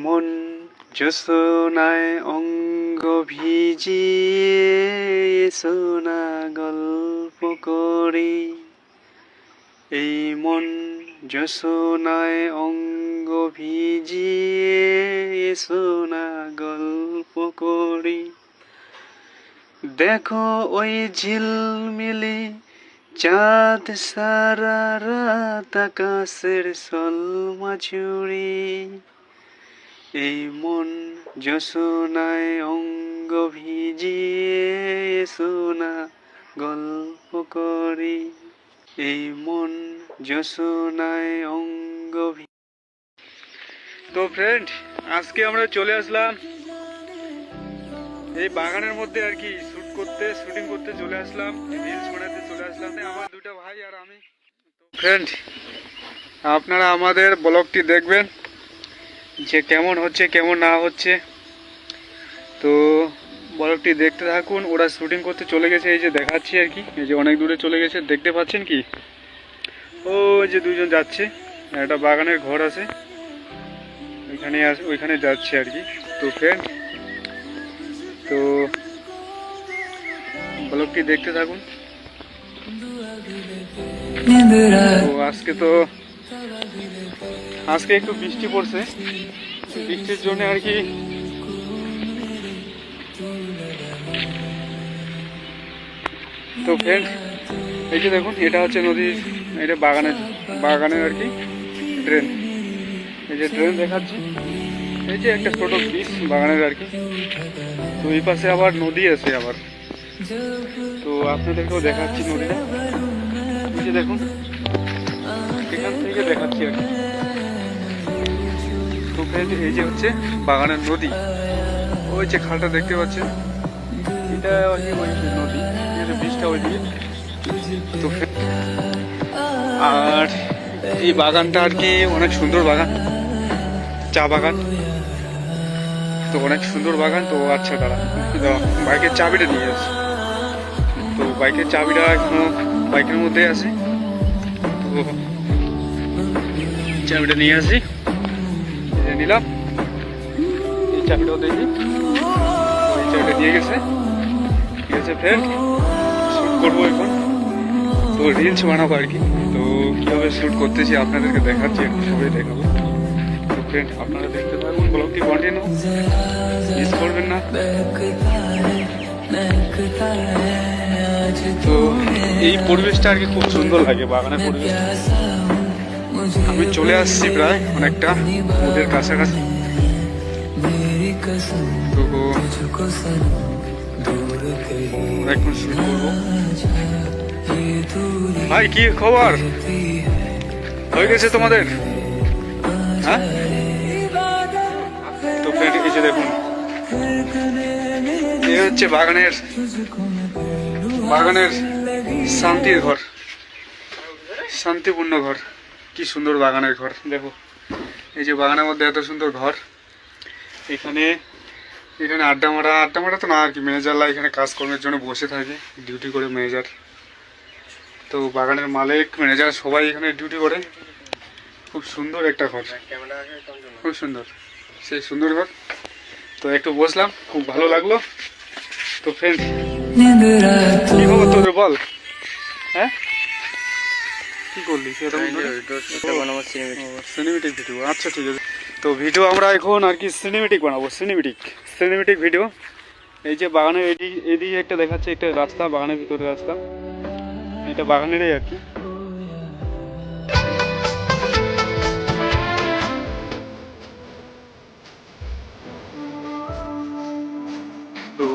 মন জ্যোৎস্নায় অঙ্গ ভিজিয়ে এসো না গল্প করি। এই মন জ্যোৎস্নায় অঙ্গ ভিজিয়ে এসো না গল্প করি। দেখো ওই ঝিলমিলি চাঁদ সারা রাত আকাশের সলমা ঝুড়ি। এই মন জ্যোৎস্নায় অঙ্গ ভিজিয়ে এসো না গল্প করি। এই মন জ্যোৎস্নায় অঙ্গ। তো ফ্রেন্ড, আজকে আমরা চলে আসলাম এই বাগানের মধ্যে আর কি শুটিং করতে চলে আসলাম, রিলস বানাতে চলে আসলাম আমার দুটো ভাই আর আমি। ফ্রেন্ড, আপনারা আমাদের ব্লগটি দেখবেন যে কেমন হচ্ছে কেমন না হচ্ছে। তো ব্লগটি দেখতে থাকুন। ওরা শুটিং করতে চলে গেছে, এই যে দেখাচ্ছি আর কি, এই যে অনেক দূরে চলে গেছে, দেখতে পাচ্ছেন কি? ও যে দুজন যাচ্ছে, একটা বাগানের ঘর আছে ওইখানে যাচ্ছে আর কি। তো ফ্রেন্ড, তো ব্লগটি দেখতে থাকুন। তো আজকে একটু বৃষ্টি পড়ছে, বৃষ্টির জন্য আর কি তো ফ্রেন্ড, এই যে দেখুন, এটা হচ্ছে নদীর, এটা বাগানের আর কি ড্রেন। এই যে ড্রেন দেখাচ্ছি, এই যে একটা ছোট ব্রিজ বাগানের আর কি। তো এই পাশে আবার নদী আছে আবার, তো আপনাদেরকেও দেখাচ্ছি নদীটা। এই যে দেখুন, এখান থেকে দেখাচ্ছি আর কি। তো ফ্রেন্ড, এই যে হচ্ছে বাগানের নদী, ওই যে খালটা দেখতে পাচ্ছেন, এটা ওই নদী, ব্রিজটা ওইদিকে। তো আর এই বাগানটা আর কি অনেক সুন্দর বাগান, চা বাগান, তো অনেক সুন্দর বাগান। তো আচ্ছা, দাঁড়া, বাইকের চাবিটা নিয়ে আসি। তো বাইকের চাবিটা এখনো বাইকের মধ্যে আছে, তো চাবিটা নিয়ে আসি, নিলাম। এই চাবিটাও দেখি, এই চাবিটা নিয়ে গেছে, ঠিক আছে ফ্রেন্ড। শ্যুট করবো এখন, তো রিলস বানাবো আর কি। তো কীভাবে শ্যুট করতেছি আপনাদেরকে দেখাচ্ছি, একটু সবাই দেখাবো। তো ফ্রেন্ড, আপনারা দেখতে থাকুন, ব্লগটি কন্টিনিউ, মিস করবেন না। তো এই পরিবেশটা আর কি খুব সুন্দর লাগে, বাগানের পরিবেশ। আমি চলে আসছি প্রায় অনেকটা ওদের কাছাকাছি। তো এখন শুরু করবো। ভাই, কি খবর? হয়ে গেছে তোমাদের? হ্যাঁ, তো ফ্রেন্ড, এই যে দেখুন, এই হচ্ছে বাগানের শান্তির ঘর, শান্তিপূর্ণ ঘর। কি সুন্দর বাগানের ঘর দেখো, এই যে বাগানের মধ্যে এত সুন্দর ঘর। এখানে আড্ডা মারা তো না আর কি, ম্যানেজাররা এখানে কাজকর্মের জন্য বসে থাকে, ডিউটি করে ম্যানেজার। তো বাগানের মালিক, ম্যানেজার সবাই এখানে ডিউটি করে। খুব সুন্দর একটা ঘর, খুব সুন্দর, সেই সুন্দর ঘর। তো একটু বসলাম, খুব ভালো লাগলো। তো ফ্রেন্ড, কি খবর তোদের বল? হ্যাঁ, কি করলি? সিনেমেটিক ভিডিও, আচ্ছা ঠিক আছে। তো ভিডিও আমরা এখন আর কি সিনেমেটিক বানাবো, সিনেমেটিক ভিডিও। এই যে বাগানের এদিকে একটা দেখাচ্ছে, একটা রাস্তা, বাগানের ভিতরে রাস্তা, এটা বাগানেরই আর কি। তো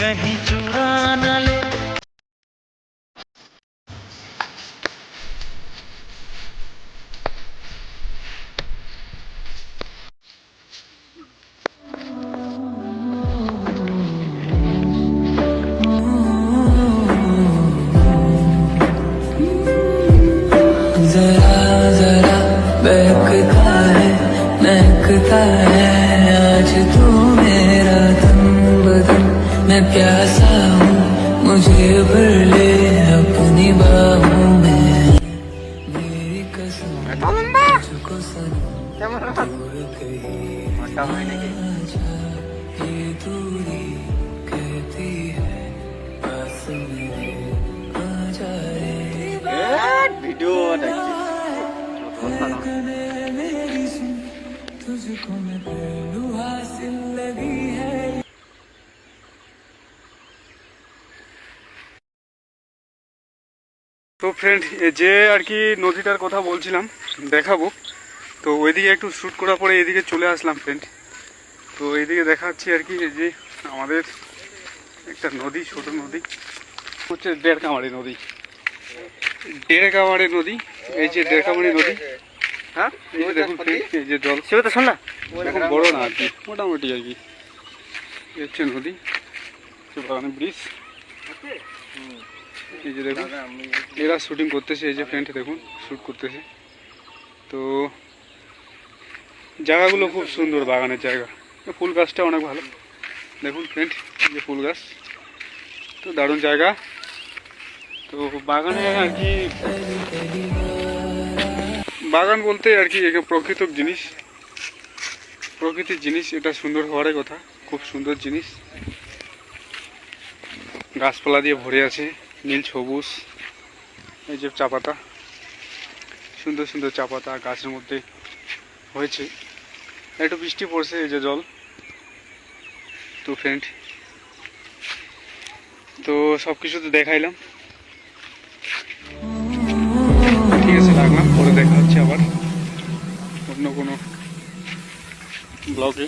कहीं चुरा न ले। जरा जरा बहकता है महकता है आज तू मेरा तन बदन, मैं प्यासा हूँ मुझे भर ले अपनी बाहों में मेरी कसम तुझको सनम दूर कहीं ना जा ये दूरी कहती है पास मेरे आ जा रे ভিডিও मेरी सुन तुझको मैं पहलू हासिल लगी है। তো ফ্রেন্ড যে আর কি নদীটার কথা বলছিলাম দেখাবো, তো ওইদিকে একটু শ্যুট করার পরে এইদিকে চলে আসলাম ফ্রেন্ড। তো এইদিকে দেখাচ্ছি আর কি, এই যে আমাদের একটা নদী, ছোট নদী হচ্ছে দেড়কামারি নদী। দেড়কামারি নদী, এই যে দেড়কামারি নদী। হ্যাঁ, এই যে দেখুন friend, এই যে জল সেটা তো শোন না এখন বড় না আর কি, মোটামুটি আর কি। এই হচ্ছে নদী, বাগানের ব্রিজ। এই যে দেখুন এরা শুটিং করতেছে, এই যে ফ্রেন্ড দেখুন শ্যুট করতেছে। তো জায়গাগুলো খুব সুন্দর, বাগানের জায়গা। ফুল গাছটা অনেক ভালো, দেখুন ফ্রেন্ড এই যে ফুল গাছ, তো দারুণ জায়গা। তো বাগানে আর কি, বাগান বলতে আর কি একটা প্রকৃতির জিনিস, প্রকৃতির জিনিস, এটা সুন্দর হওয়ারই কথা, খুব সুন্দর জিনিস। গাছপালা দিয়ে ভরে আছে, নীল সবুজ। এই যে চা পাতা, সুন্দর সুন্দর চা পাতা গাছের মধ্যে হয়েছে। একটু বৃষ্টি পড়ছে, এই যে জল। তো ফ্রেন্ড, তো সব কিছু তো দেখাইলাম, ঠিক আছে রাখলাম, পরে দেখা হচ্ছে আবার অন্য কোনো ব্লগে।